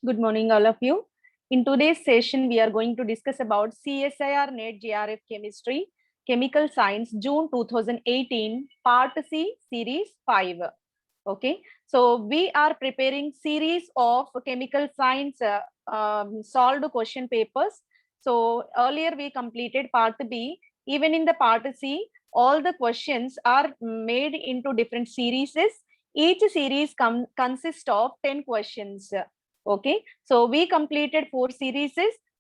Good morning, all of you. In today's session, we are going to discuss about CSIR NET JRF Chemistry, Chemical Science, June 2018, Part C, Series 5. Okay, so we are preparing series of chemical science solved question papers. So earlier we completed Part B. Even in the Part C, all the questions are made into different series. Each series consists of 10 questions. Okay, so we completed 4 series.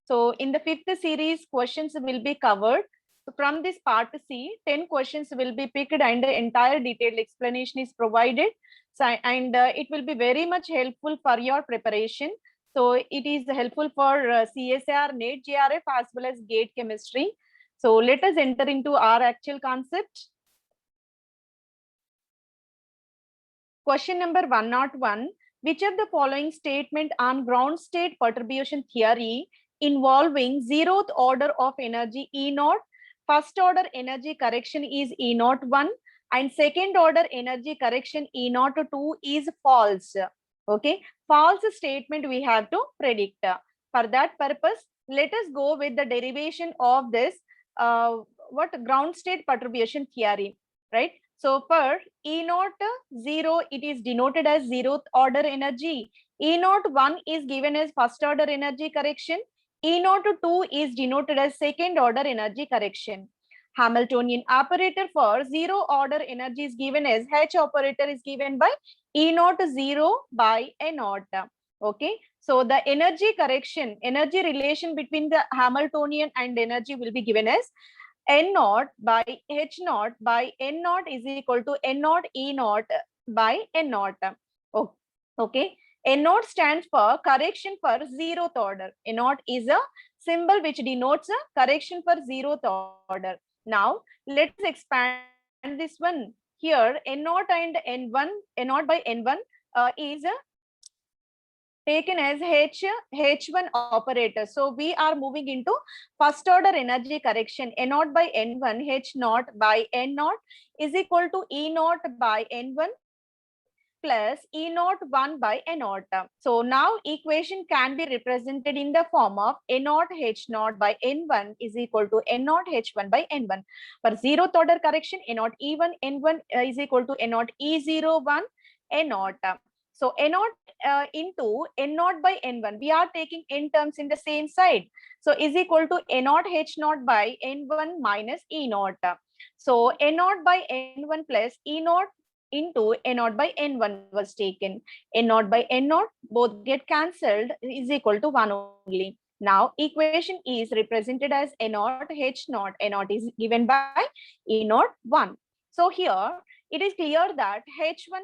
So in the 5th series, questions will be covered. So from this Part C, 10 questions will be picked and the entire detailed explanation is provided. So, and it will be very much helpful for your preparation. So it is helpful for CSIR, NET, JRF as well as GATE chemistry. So let us enter into our actual concept. Question number 101. Which of the following statement on ground state perturbation theory involving zeroth order of energy E naught, first order energy correction is E naught 1, and second order energy correction E naught 2 is false? Okay, false statement we have to predict. For that purpose, let us go with the derivation of this what ground state perturbation theory, right? So for E naught 0, it is denoted as zeroth order energy. E naught 1 is given as first order energy correction. E naught 2 is denoted as second order energy correction. Hamiltonian operator for zero order energy is given as H operator is given by E naught 0 by A naught. Okay, so the energy correction, energy relation between the Hamiltonian and energy will be given as N naught by H naught by N naught is equal to N naught E naught by N naught. Oh, okay. N naught stands for correction for zeroth order. N naught is a symbol which denotes a correction for zeroth order. Now, let's expand this one. Here, N naught and N1, N naught by N1 is taken as H1 operator. So we are moving into first order energy correction. N naught by N1, H naught by N naught is equal to E naught by N1 plus E naught 1 by N naught. So now equation can be represented in the form of N naught H naught by N1 is equal to N naught H1 by N1. For zeroth order correction, N naught E1 N1 is equal to N naught E01 N naught. So N naught into N naught by N1, we are taking N terms in the same side. So is equal to N naught H naught by N1 minus E naught. So N naught by N1 plus E naught into N naught by N1 was taken. N naught by N naught, both get cancelled, is equal to 1 only. Now equation is represented as N naught H naught. N naught is given by E naught 1. So here it is clear that H1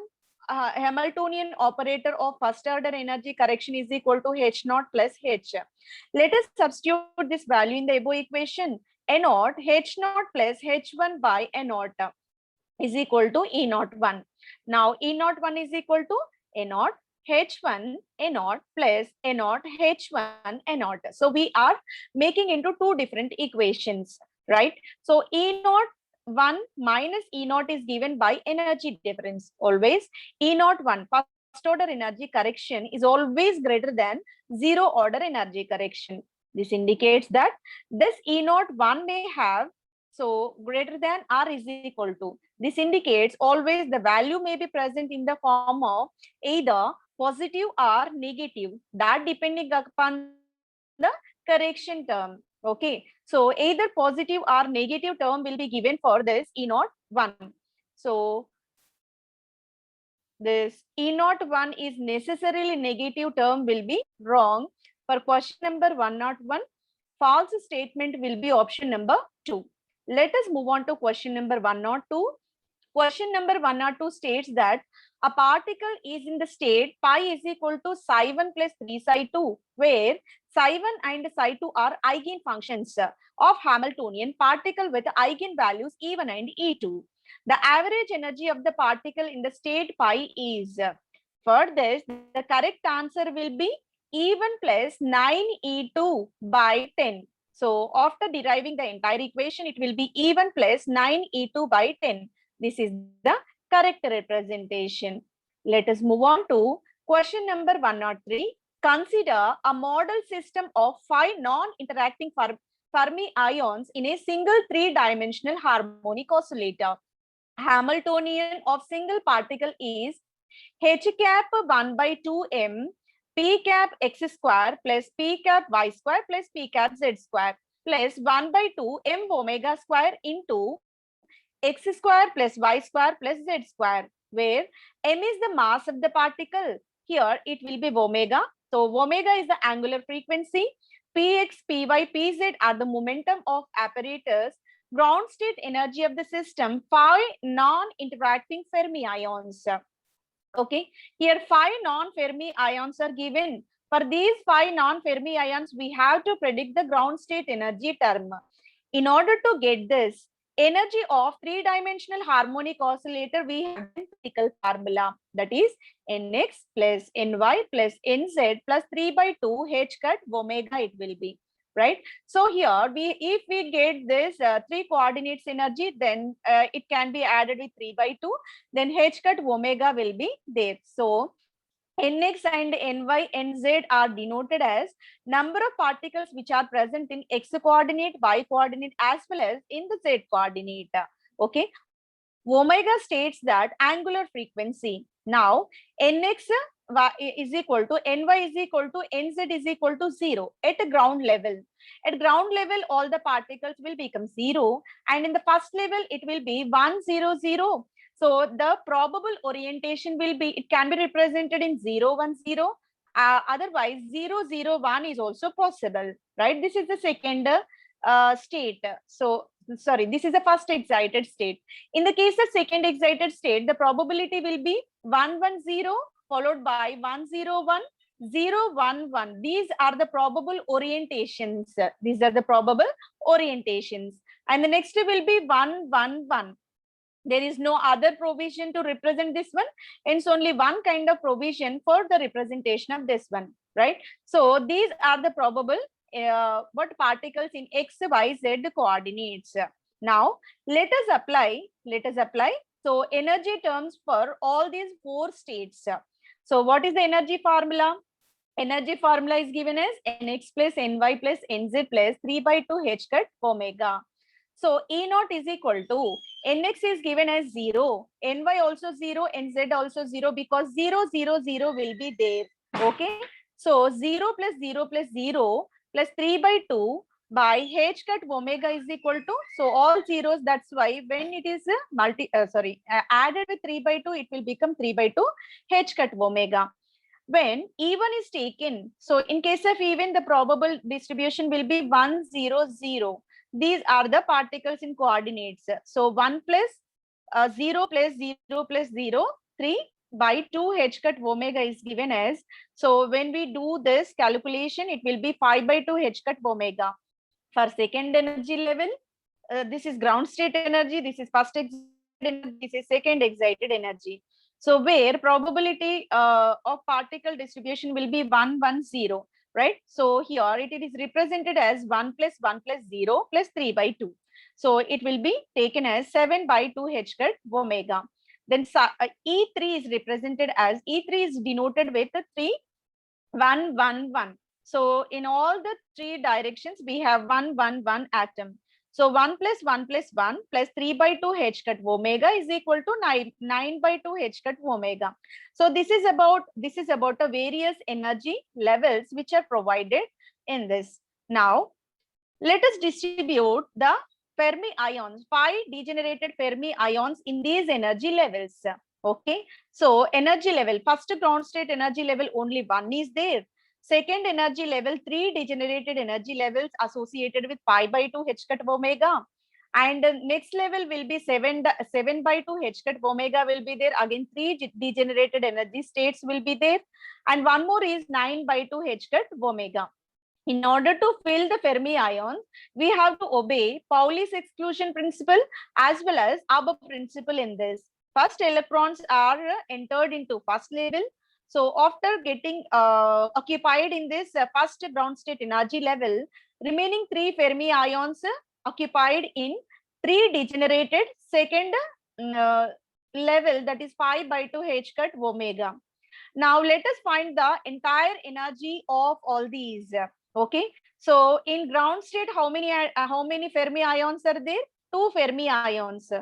Hamiltonian operator of first order energy correction is equal to H naught plus H. Let us substitute this value in the above equation. N naught H naught plus H1 by N naught is equal to E naught 1. Now E naught 1 is equal to A naught H1 A naught plus A naught H1 A naught. So we are making into two different equations, right? So E naught 1 minus E naught is given by energy difference. Always E naught 1 first order energy correction is always greater than zero order energy correction. This indicates that this E naught 1 may have so greater than R is equal to. This indicates always the value may be present in the form of either positive or negative, that depending upon the correction term. Okay, so either positive or negative term will be given for this E naught 1. So this E naught 1 is necessarily negative term will be wrong. For question number 101, false statement will be option number 2. Let us move on to question number 102. Question number 102 states that a particle is in the state pi is equal to psi 1 plus 3 psi 2, where psi 1 and psi 2 are eigenfunctions of Hamiltonian particle with eigenvalues E1 and E2. The average energy of the particle in the state pi is. For this, the correct answer will be E1 plus 9E2 by 10. So after deriving the entire equation, it will be E1 plus 9E2 by 10. This is the correct representation. Let us move on to question number 103. Consider a model system of 5 non-interacting Fermi ions in a single 3-dimensional harmonic oscillator. Hamiltonian of single particle is h cap 1 by 2m p cap x square plus p cap y square plus p cap z square plus 1 by 2 m omega square into x square plus y square plus z square, where m is the mass of the particle. Here it will be omega. So omega is the angular frequency. Px, py, pz are the momentum of apparatus. Ground state energy of the system, 5 non-interacting Fermi ions. Okay, here 5 non-Fermi ions are given. For these 5 non-Fermi ions, we have to predict the ground state energy term. In order to get this energy of 3-dimensional harmonic oscillator, we have a critical formula, that is nx plus ny plus nz plus 3 by 2 h cut omega it will be, right? So here if we get this 3 coordinates energy, then it can be added with 3 by 2, then h cut omega will be there. So nx and ny, nz are denoted as number of particles which are present in x coordinate, y coordinate as well as in the z coordinate. Okay, omega states that angular frequency. Now nx is equal to ny is equal to nz is equal to 0 at ground level. At ground level, all the particles will become 0, and in the first level it will be 1 0 0. So the probable orientation will be, it can be represented in 0 1 0. Otherwise 0 0 1 is also possible, right? This is the second state. So sorry, this is the first excited state. In the case of second excited state, the probability will be 1 1 0 followed by 1 0 1 0 1 1. These are the probable orientations. These are the probable orientations. And the next will be 1 1 1. There is no other provision to represent this one. It's only one kind of provision for the representation of this one, right? So these are the probable what particles in x, y, z coordinates. Now let us apply. So energy terms for all these 4 states. So what is the energy formula? Energy formula is given as nx plus ny plus nz plus 3 by 2 h cut omega. So E naught is equal to nx is given as 0, ny also 0, nz also 0, because 0 0 0 will be there. Okay, so 0 plus 0 plus 0 plus 3 by 2 by h cut omega is equal to, so all zeros, that's why when it is added with 3 by 2, it will become 3 by 2 h cut omega. When even is taken, so in case of even, the probable distribution will be 1 0 0. These are the particles in coordinates. So 1 plus 0 plus 0 plus 0, 3 by 2 h cut omega is given as. So when we do this calculation, it will be 5 by 2 h cut omega. For second energy level, this is ground state energy, this is first excited energy, this is second excited energy. So where probability of particle distribution will be 1 1 0. Right? So here it is represented as 1 plus 1 plus 0 plus 3 by 2. So it will be taken as 7 by 2 h cut omega. Then E3 is represented as, E3 is denoted with 3 1 1 1. So in all the 3 directions, we have 1 1 1 atom. So 1 plus 1 plus 1 plus 3 by 2 h cut omega is equal to 9 by 2 h cut omega. So this is about the various energy levels which are provided in this. Now let us distribute the Fermi ions, 5 degenerated Fermi ions in these energy levels. Okay, so energy level, first ground state energy level, only 1 is there. Second energy level, 3 degenerated energy levels associated with pi by 2 h cut omega. And next level will be 7 by 2 h cut omega will be there. Again, 3 degenerated energy states will be there. And one more is 9 by 2 h cut omega. In order to fill the Fermi ions, we have to obey Pauli's exclusion principle as well as Abbe principle in this. First electrons are entered into first level. So after getting occupied in this first ground state energy level, remaining 3 Fermi ions occupied in 3 degenerated second level, that is 5 by 2 h cut omega. Now let us find the entire energy of all these. Okay. So in ground state, how many Fermi ions are there? 2 Fermi ions.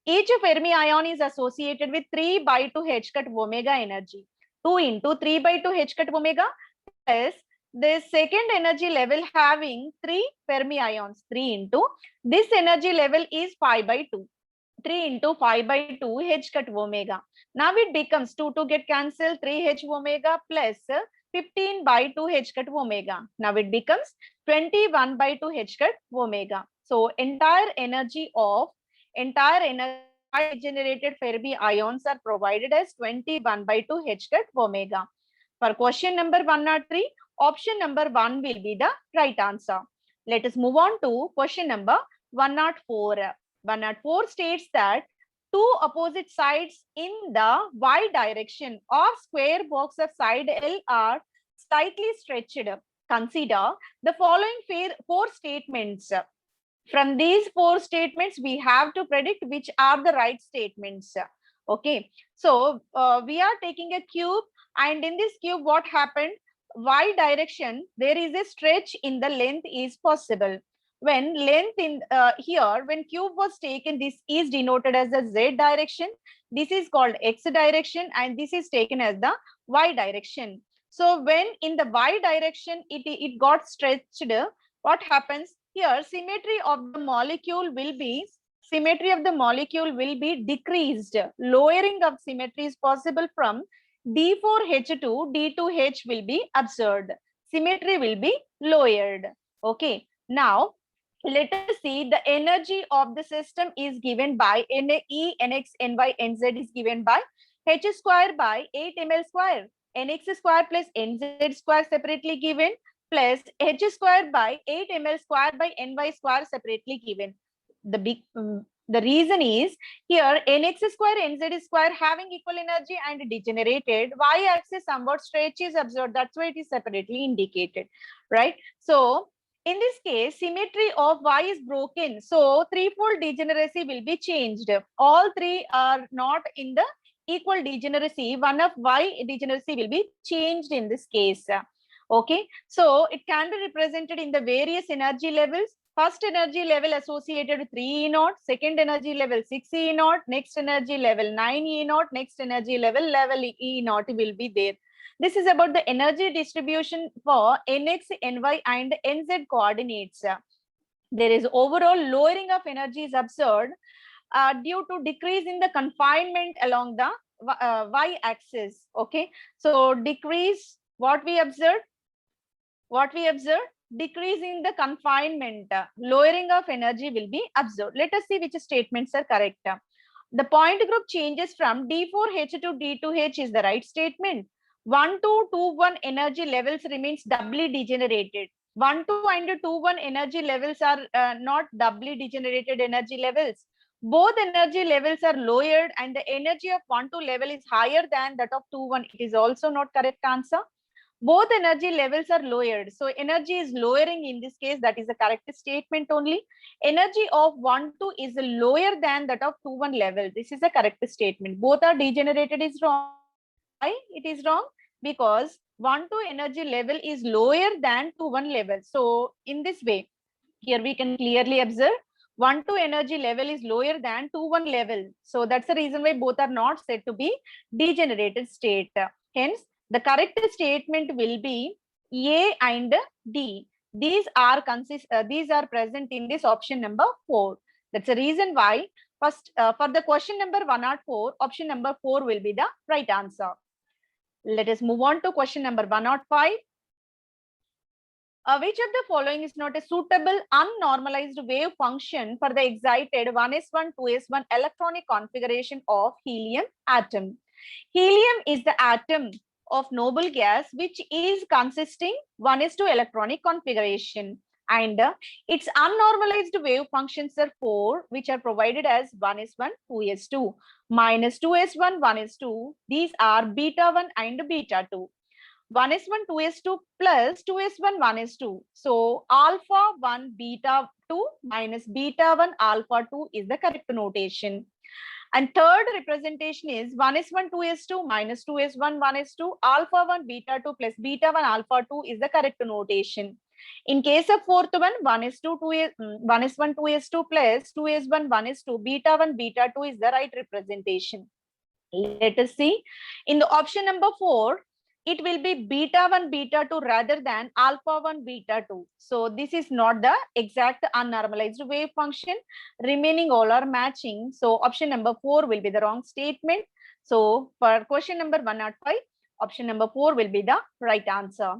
Each Fermi ion is associated with 3 by 2 h cut omega energy. 2 into 3 by 2 h cut omega plus the second energy level having 3 Fermi ions. 3 into this energy level is 5 by 2. 3 into 5 by 2 h cut omega. Now it becomes 2 get cancelled, 3 h omega plus 15 by 2 h cut omega. Now it becomes 21 by 2 h cut omega. So entire energy generated Fermi ions are provided as 21 by 2 h cut omega. For question number 103, option number 1 will be the right answer. Let us move on to question number 104. 104 states that two opposite sides in the y direction of square box of side L are slightly stretched. Consider the following 4 statements. From these 4 statements, we have to predict which are the right statements. Okay, so we are taking a cube, and in this cube, what happened? Y direction, there is a stretch in the length is possible. When length in here, when cube was taken, this is denoted as the Z direction. This is called X direction, and this is taken as the Y direction. So when in the Y direction, it got stretched, what happens? Here, symmetry of the molecule will be decreased. Lowering of symmetry is possible from D4H2, D2H will be observed. Symmetry will be lowered. Okay. Now, let us see the energy of the system is given by E, Nx, Ny, Nz is given by H square by 8 ml square. Nx square plus Nz square separately given plus H square by 8 ml square by Ny square separately given. The reason is here Nx square, Nz square having equal energy and degenerated. Y-axis somewhat stretch is observed. That's why it is separately indicated, right? So in this case, symmetry of Y is broken. So threefold degeneracy will be changed. All three are not in the equal degeneracy. One of Y degeneracy will be changed in this case. Okay, so it can be represented in the various energy levels. First energy level associated with 3 E naught, second energy level 6 E naught, next energy level 9 E naught, next energy level E naught will be there. This is about the energy distribution for Nx, Ny and Nz coordinates. There is overall lowering of energy is observed due to decrease in the confinement along the y-axis. Okay, so decrease, what we observed? Decrease in the confinement, lowering of energy will be observed. Let us see which statements are correct. The point group changes from D4H to D2H is the right statement. 1, 2, 2, 1 energy levels remains doubly degenerated. 1, 2 and 2, 1 energy levels are not doubly degenerated energy levels. Both energy levels are lowered and the energy of 1, 2 level is higher than that of 2, 1. It is also not correct answer. Both energy levels are lowered. So energy is lowering in this case. That is a correct statement only. Energy of 1, 2 is lower than that of 2, 1 level. This is a correct statement. Both are degenerated is wrong. Why it is wrong? Because 1, 2 energy level is lower than 2, 1 level. So in this way, here we can clearly observe 1, 2 energy level is lower than 2, 1 level. So that's the reason why both are not said to be degenerated state. Hence, the correct statement will be A and D. These are present in this option number 4. That's the reason why first for the question number 104, option number 4 will be the right answer. Let us move on to question number 105. Which of the following is not a suitable unnormalized wave function for the excited 1s1, 2s1 electronic configuration of helium atom? Helium is the atom of noble gas which is consisting 1s2 electronic configuration, and its unnormalized wave functions are 4, which are provided as 1s1, 2s2, minus 2s1, 1s2. These are beta 1 and beta 2. 1s1, 2s2 plus 2s1, 1s2. So alpha 1 beta 2 minus beta 1 alpha 2 is the correct notation. And third representation is 1s1 2s2 minus 2s1 1s2 alpha 1 beta 2 plus beta 1 alpha 2 is the correct notation. In case of fourth one, 1s2 1s1 2s2 plus 2s1 1s2 beta 1 beta 2 is the right representation. Let us see. In the option number 4, it will be beta 1 beta 2 rather than alpha 1 beta 2. So this is not the exact unnormalized wave function. Remaining all are matching. So option number 4 will be the wrong statement. So for question number 105, option number 4 will be the right answer.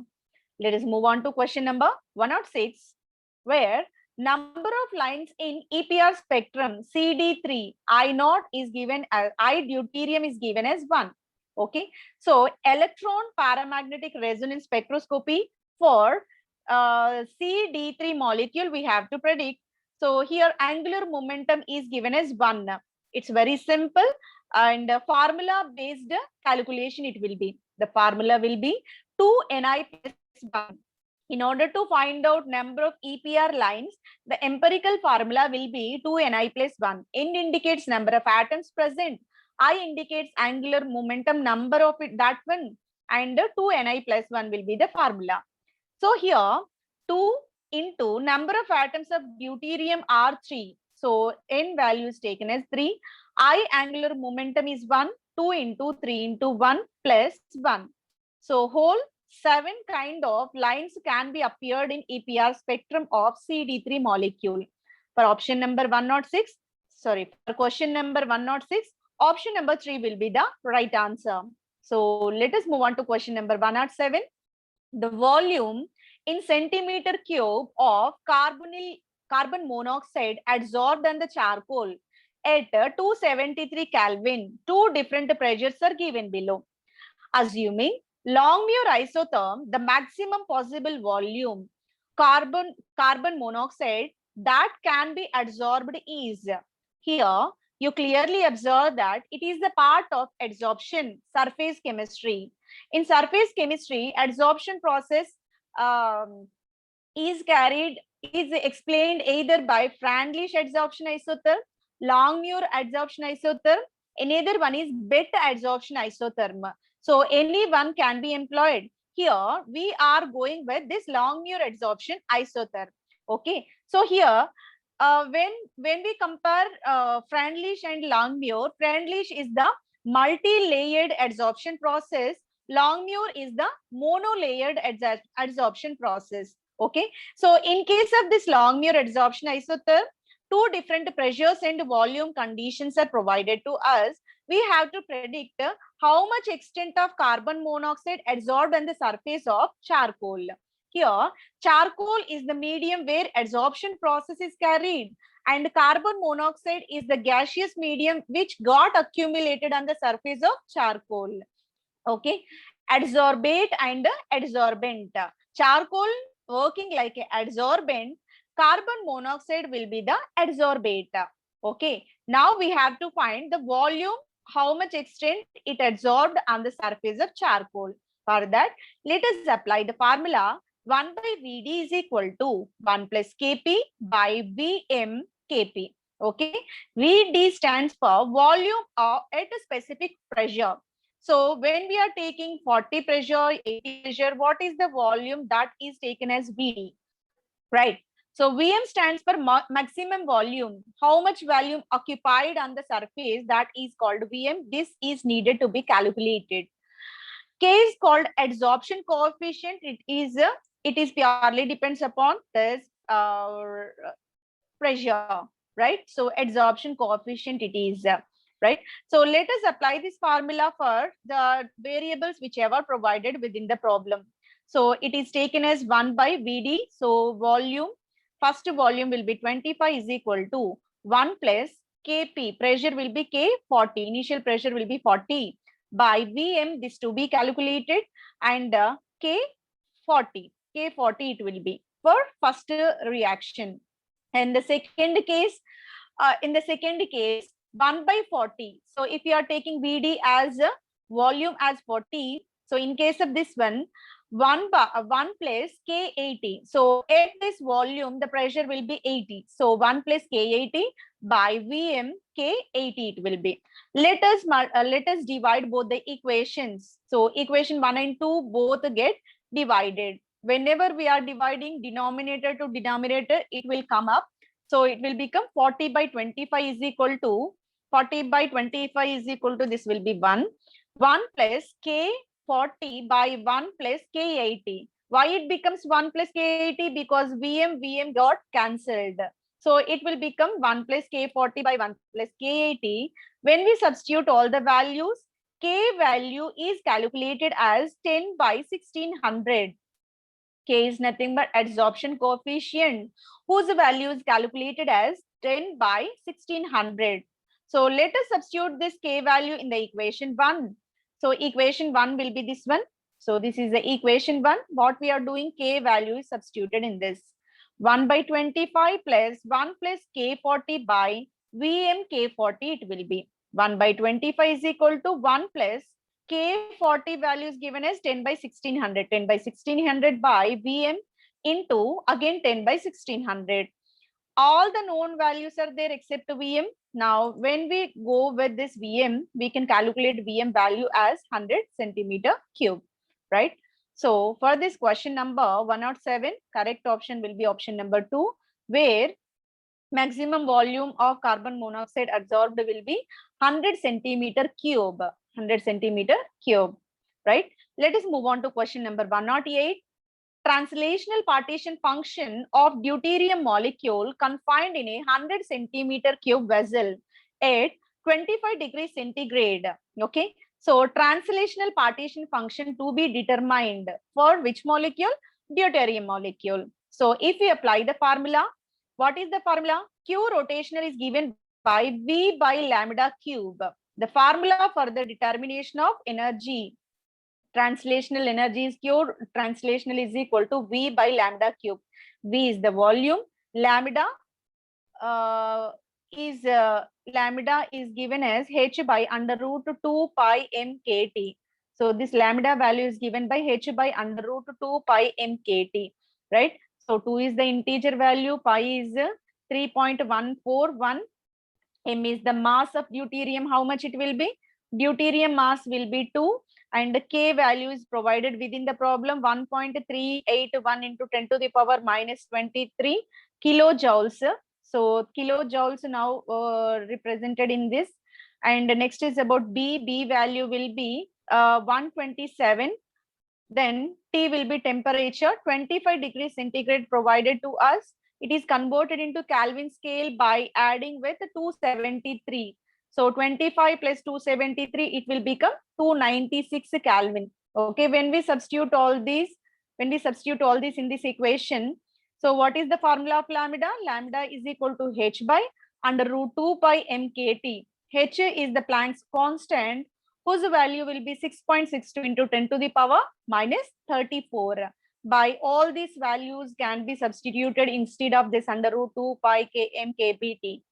Let us move on to question number 106, where number of lines in EPR spectrum CD3 I naught is given as I deuterium is given as 1. Okay, so electron paramagnetic resonance spectroscopy for CD3 molecule we have to predict. So here angular momentum is given as 1. It's very simple, and formula based calculation it will be. The formula will be 2Ni plus 1. In order to find out number of EPR lines, the empirical formula will be 2Ni plus 1. N indicates number of atoms present. I indicates angular momentum number of it, that one. And 2Ni plus 1 will be the formula. So here 2 into number of atoms of deuterium are 3. So N value is taken as 3. I angular momentum is 1. 2 into 3 into 1 plus 1. So whole 7 kind of lines can be appeared in EPR spectrum of CD3 molecule. For option number 106, sorry, for question number 106, option number 3 will be the right answer. So let us move on to question number 107. The volume in centimeter cube of carbon monoxide adsorbed in the charcoal at 273 Kelvin, two different pressures are given below. Assuming Longmuir isotherm, the maximum possible volume carbon monoxide that can be adsorbed is. Here you clearly observe that it is the part of adsorption surface chemistry. In surface chemistry, adsorption process is explained either by Freundlich adsorption isotherm, Longmuir adsorption isotherm, another one is Bett adsorption isotherm. So any one can be employed. Here we are going with this Longmuir adsorption isotherm. Okay, so here when we compare Freundlich and Longmuir, Freundlich is the multi-layered adsorption process. Longmuir is the mono-layered adsorption process. Okay, so in case of this Longmuir adsorption isotherm, two different pressures and volume conditions are provided to us. We have to predict how much extent of carbon monoxide adsorbed on the surface of charcoal. Here, charcoal is the medium where adsorption process is carried, and carbon monoxide is the gaseous medium which got accumulated on the surface of charcoal. Okay, adsorbate and adsorbent. Charcoal working like an adsorbent, carbon monoxide will be the adsorbate. Okay, now we have to find the volume, how much extent it adsorbed on the surface of charcoal. For that, let us apply the formula 1 by Vd is equal to 1 plus Kp by Vm Kp. Okay, Vd stands for volume at a specific pressure. So when we are taking 40 pressure, 80 pressure, what is the volume that is taken as Vd, right? So Vm stands for maximum volume. How much volume occupied on the surface, that is called Vm. This is needed to be calculated. K is called adsorption coefficient. It is purely depends upon this pressure, right? So adsorption coefficient it is. Right. So let us apply this formula for the variables whichever provided within the problem. So it is taken as 1 by Vd. So volume, first volume will be 25 is equal to 1 plus Kp. Pressure will be K 40. Initial pressure will be 40 by Vm. This to be calculated, and K 40. K 40 it will be for first reaction. And the second case, in the second case, 1 by 40. So if you are taking Vd as volume as 40, so in case of this one, 1 plus K80. So at this volume, the pressure will be 80. So 1 plus K80 by Vm K80 it will be. Let us divide both the equations. So equation 1 and 2 both get divided. Whenever we are dividing denominator to denominator, it will come up. So it will become 40 by 25 is equal to 40 by 25 is equal to, this will be 1. 1 plus K40 by 1 plus K80. Why it becomes 1 plus K80? Because Vm got cancelled. So it will become 1 plus K40 by 1 plus K80. When we substitute all the values, K value is calculated as 10 by 1600. K is nothing but adsorption coefficient, whose value is calculated as 10 by 1600. So let us substitute this K value in the equation 1. So equation 1 will be this one. So this is the equation 1. What we are doing, K value is substituted in this. 1 by 25 plus 1 plus K40 by Vm K40 it will be. 1 by 25 is equal to 1 plus K40 value is given as 10 by 1600. 10 by 1600 by Vm into again 10 by 1600. All the known values are there except Vm. Now, when we go with this Vm, we can calculate Vm value as 100 centimeter cube, right? So, for this question number 107, correct option will be option number 2, where maximum volume of carbon monoxide absorbed will be 100 centimeter cube. 100 centimeter cube, right? Let us move on to question number 108. Translational partition function of deuterium molecule confined in a 100 centimeter cube vessel at 25 degrees centigrade. Okay, so translational partition function to be determined for which molecule? Deuterium molecule. So if we apply the formula, what is the formula? Q rotational is given by V by lambda cube. The formula for the determination of energy, translational energy is Q translational is equal to V by lambda cube. V is the volume, lambda is given as H by under root 2 pi mkt. So this lambda value is given by H by under root 2 pi mkt, right? So 2 is the integer value, pi is 3.141. M is the mass of deuterium. How much it will be? Deuterium mass will be 2, and the K value is provided within the problem, 1.381 into 10 to the power minus 23 kilojoules. So kilojoules now represented in this. And next is about B. B value will be 127. Then T will be temperature, 25 degrees centigrade provided to us. It is converted into Kelvin scale by adding with 273. So 25 plus 273, it will become 296 Kelvin. Okay, when we substitute all these in this equation, so what is the formula of lambda? Lambda is equal to H by under root 2 pi mkt. H is the Planck's constant, whose value will be 6.62 into 10 to the power minus 34. By all these values can be substituted instead of this under root 2 pi km kbt,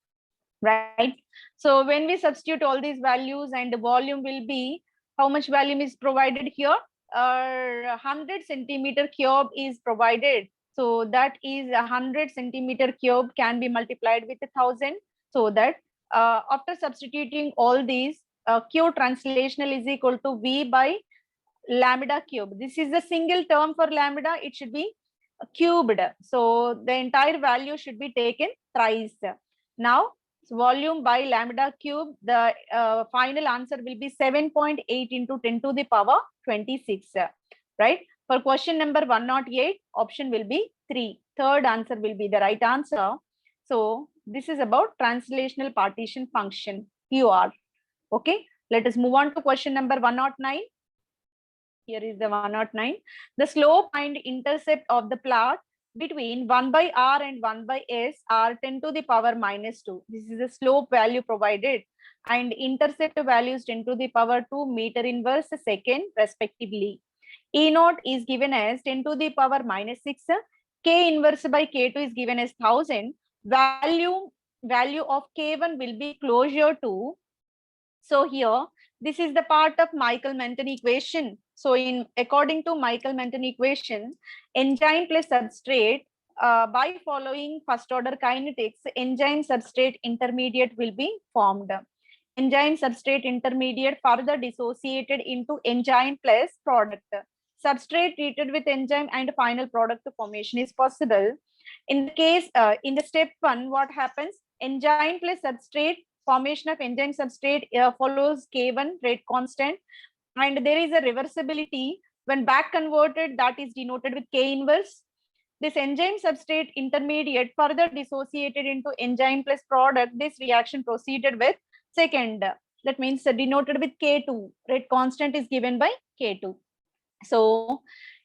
right? So when we substitute all these values, and the volume will be, how much volume is provided here? 100 centimeter cube is provided. So that is 100 centimeter cube can be multiplied with 1000. So that after substituting all these, Q translational is equal to V by lambda cube. This is a single term for lambda. It should be cubed. So the entire value should be taken thrice. Now, volume by lambda cube, the final answer will be 7.8 into 10 to the power 26. Right? For question number 108, option will be 3. Third answer will be the right answer. So this is about translational partition function, QR. Okay, let us move on to question number 109. Here is the 109. The slope and intercept of the plot between 1 by r and 1 by s are 10 to the power minus 2. This is the slope value provided, and intercept value is 10 to the power 2 meter inverse second respectively. E naught is given as 10 to the power minus 6. K inverse by K2 is given as 1000. Value of K1 will be closer to, so here This is the part of Michael-Menten equation. So according to Michael-Menten equation, enzyme plus substrate, by following first order kinetics, enzyme substrate intermediate will be formed. Enzyme substrate intermediate further dissociated into enzyme plus product. Substrate treated with enzyme and final product formation is possible. In the case, in the step 1, what happens? Enzyme plus substrate, formation of enzyme substrate follows K1 rate constant, and there is a reversibility. When back converted, that is denoted with K inverse. This enzyme substrate intermediate further dissociated into enzyme plus product. This reaction proceeded with second. That means denoted with K2. Rate constant is given by K2. So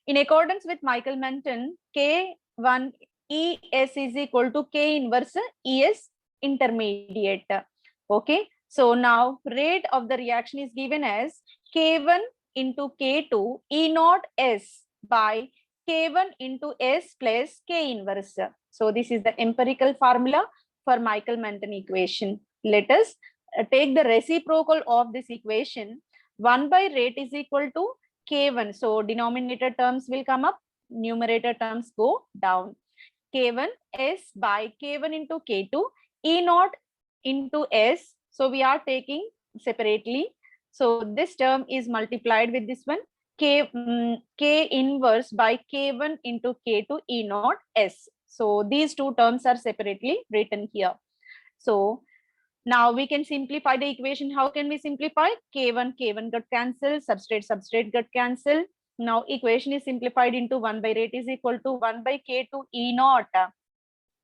in accordance with Michael-Menten, K1 ES is equal to K inverse ES intermediate. Okay. So now rate of the reaction is given as K1 into K2 E naught S by K1 into S plus K inverse. So this is the empirical formula for Michael-Menten equation. Let us take the reciprocal of this equation. 1 by rate is equal to K1. So denominator terms will come up, numerator terms go down. K1 S by K1 into K2 E naught into S. So we are taking separately. So this term is multiplied with this one. K inverse by K1 into K2 E naught S. So these two terms are separately written here. So now we can simplify the equation. How can we simplify? K1 got cancelled, substrate got cancelled. Now equation is simplified into 1 by rate is equal to 1 by K2 E naught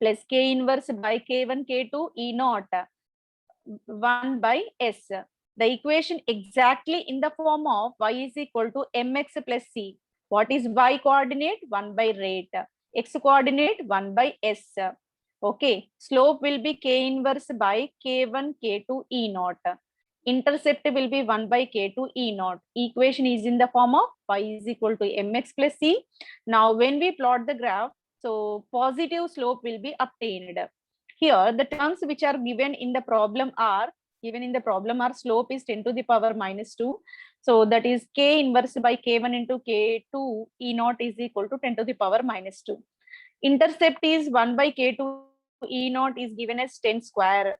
plus K inverse by K1 K2 E naught 1 by S. The equation exactly in the form of y is equal to mx plus c. What is y coordinate? 1 by rate. X coordinate 1 by S. Okay, slope will be K inverse by K1 K2 E naught. Intercept will be 1 by K2 E naught. Equation is in the form of y is equal to mx plus c. Now when we plot the graph, so positive slope will be obtained. Here the terms which are given in the problem are slope is 10 to the power minus 2. So that is K inverse by K1 into K2 E naught is equal to 10 to the power minus 2. Intercept is 1 by K2 E naught is given as 10 square.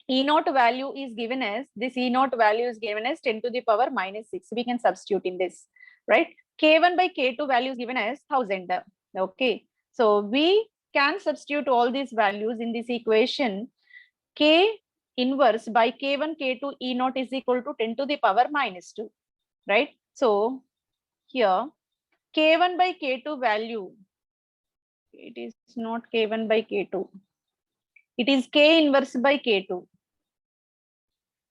E naught value is given as, this E naught value is given as 10 to the power minus 6. We can substitute in this, right? K1 by K2 value is given as 1000. Okay. So we can substitute all these values in this equation. K inverse by K1 K2 E naught is equal to 10 to the power minus 2, right? So here K1 by K2 value, it is not K1 by K2. It is K inverse by K2.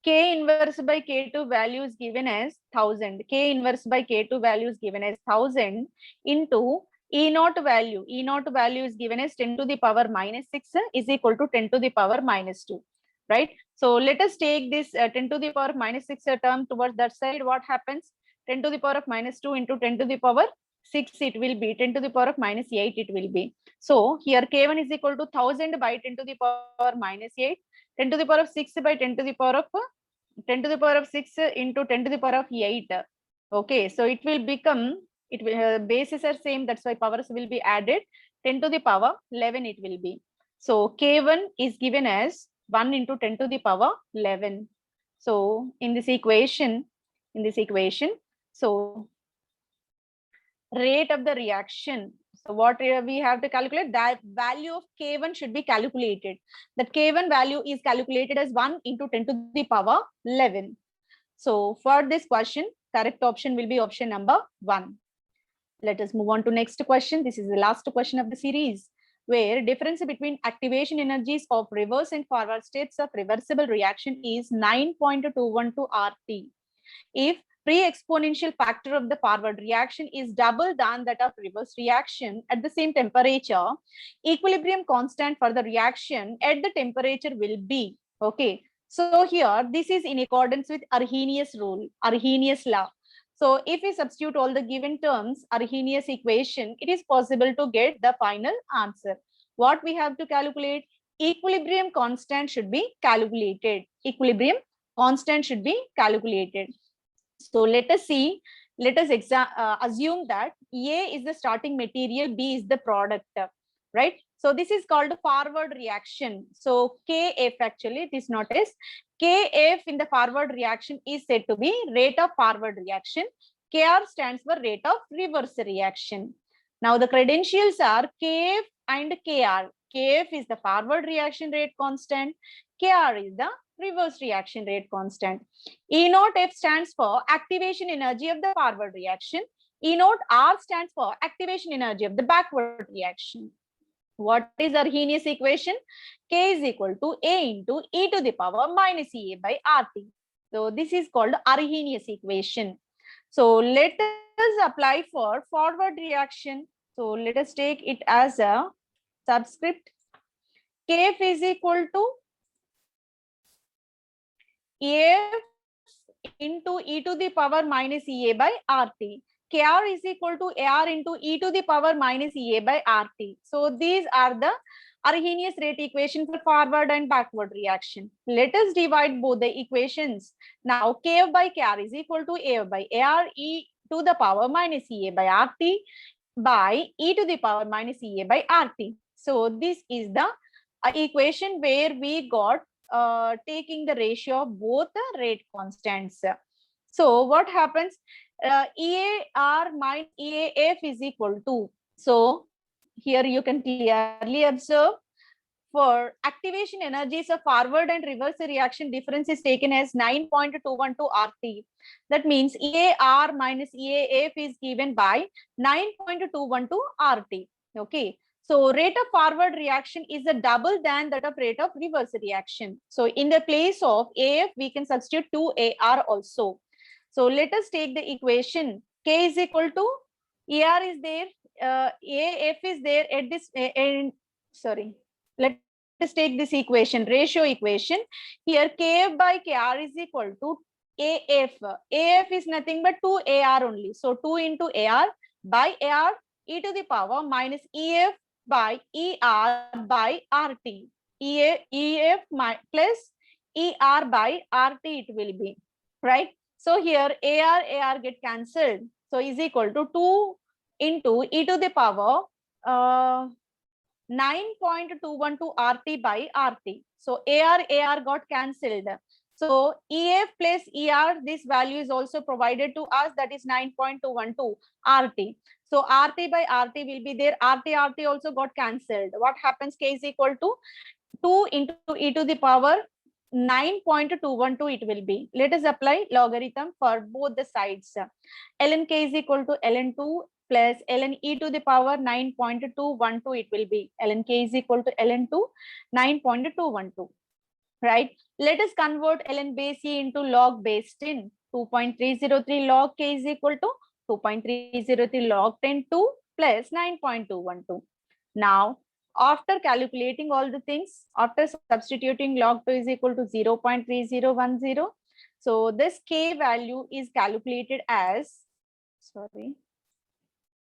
K inverse by K2 value is given as 1000. K inverse by K2 value is given as 1000 into E naught value. E naught value is given as 10 to the power minus 6 is equal to 10 to the power minus 2, right? So let us take this 10 to the power minus 6 term towards that side. What happens? 10 to the power of minus 2 into 10 to the power 6 it will be, 10 to the power of minus 8 it will be. So here K1 is equal to 1000 by 10 to the power minus 8, 10 to the power of 6 by 10 to the power of 10 to the power of 6 into 10 to the power of 8. Okay, so it will become, it will bases are same, that's why powers will be added. 10 to the power 11 it will be. So K1 is given as 1 into 10 to the power 11. So in this equation, so rate of the reaction. So what we have to calculate, that value of K1 should be calculated. That K1 value is calculated as 1 into 10 to the power 11. So for this question, correct option will be option number 1. Let us move on to next question. This is the last question of the series, where difference between activation energies of reverse and forward states of reversible reaction is 9.212 RT. If pre-exponential factor of the forward reaction is double than that of reverse reaction at the same temperature, equilibrium constant for the reaction at the temperature will be, okay. So here, this is in accordance with Arrhenius rule, Arrhenius law. So if we substitute all the given terms, Arrhenius equation, it is possible to get the final answer. What we have to calculate? Equilibrium constant should be calculated. Equilibrium constant should be calculated. So let us see, let us assume that A is the starting material, B is the product, right? So this is called forward reaction. So Kf, actually it is not as Kf in the forward reaction is said to be rate of forward reaction. Kr stands for rate of reverse reaction. Now the credentials are Kf and Kr. Kf is the forward reaction rate constant. Kr is the reverse reaction rate constant. E naught F stands for activation energy of the forward reaction. E naught R stands for activation energy of the backward reaction. What is Arrhenius equation? K is equal to A into e to the power minus EA by RT. So this is called Arrhenius equation. So let us apply for forward reaction. So let us take it as a subscript. Kf is equal to EF into e to the power minus EA by RT. Kr is equal to AR into e to the power minus EA by RT. So these are the Arrhenius rate equation for forward and backward reaction. Let us divide both the equations. Now Kf by Kr is equal to AF by AR e to the power minus EA by RT by e to the power minus EA by RT. So this is the equation where we got taking the ratio of both the rate constants. So what happens? EAR minus EAF is equal to. So here you can clearly observe for activation energies of forward and reverse reaction, difference is taken as 9.212 RT. That means EAR minus EAF is given by 9.212 RT. Okay. So rate of forward reaction is a double than that of rate of reverse reaction. So in the place of AF, we can substitute 2AR also. So let us take the equation. K is equal to ER is there, AF is there at this, sorry. Let us take this equation, ratio equation. Here Kf by Kr is equal to AF. AF is nothing but 2AR only. So 2 into AR by AR e to the power minus EF by ER by RT. EF plus ER by RT it will be, right? So here AR get cancelled. So is equal to 2 into e to the power 9.212 RT by RT. So AR got cancelled. So EF plus ER, this value is also provided to us, that is 9.212 RT. So RT by RT will be there. RT also got cancelled. What happens? K is equal to 2 into e to the power 9.212 it will be. Let us apply logarithm for both the sides. Ln K is equal to ln2 plus ln e to the power 9.212 it will be. Ln K is equal to ln2 9.212. Right? Let us convert ln base e into log base 10. 2.303 log K is equal to 2.303 log 10 2 plus 9.212. Now, after calculating all the things, after substituting log 2 is equal to 0.3010, so this K value is calculated as, sorry,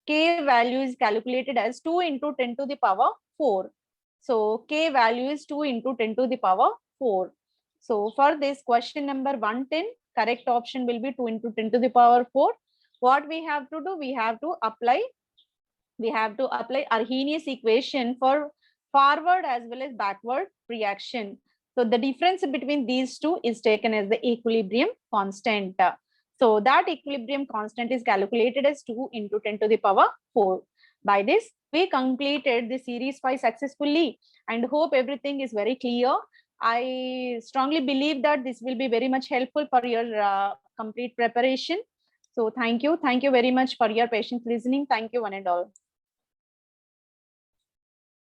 K value is calculated as 2 into 10 to the power 4. So K value is 2 into 10 to the power 4. So for this question number 110, correct option will be 2 into 10 to the power 4. What we have to do? We have to apply Arrhenius equation for forward as well as backward reaction. So the difference between these two is taken as the equilibrium constant. So that equilibrium constant is calculated as 2 into 10 to the power 4. By this, we completed the series 5 successfully and hope everything is very clear. I strongly believe that this will be very much helpful for your complete preparation. So thank you. Thank you very much for your patient listening. Thank you one and all.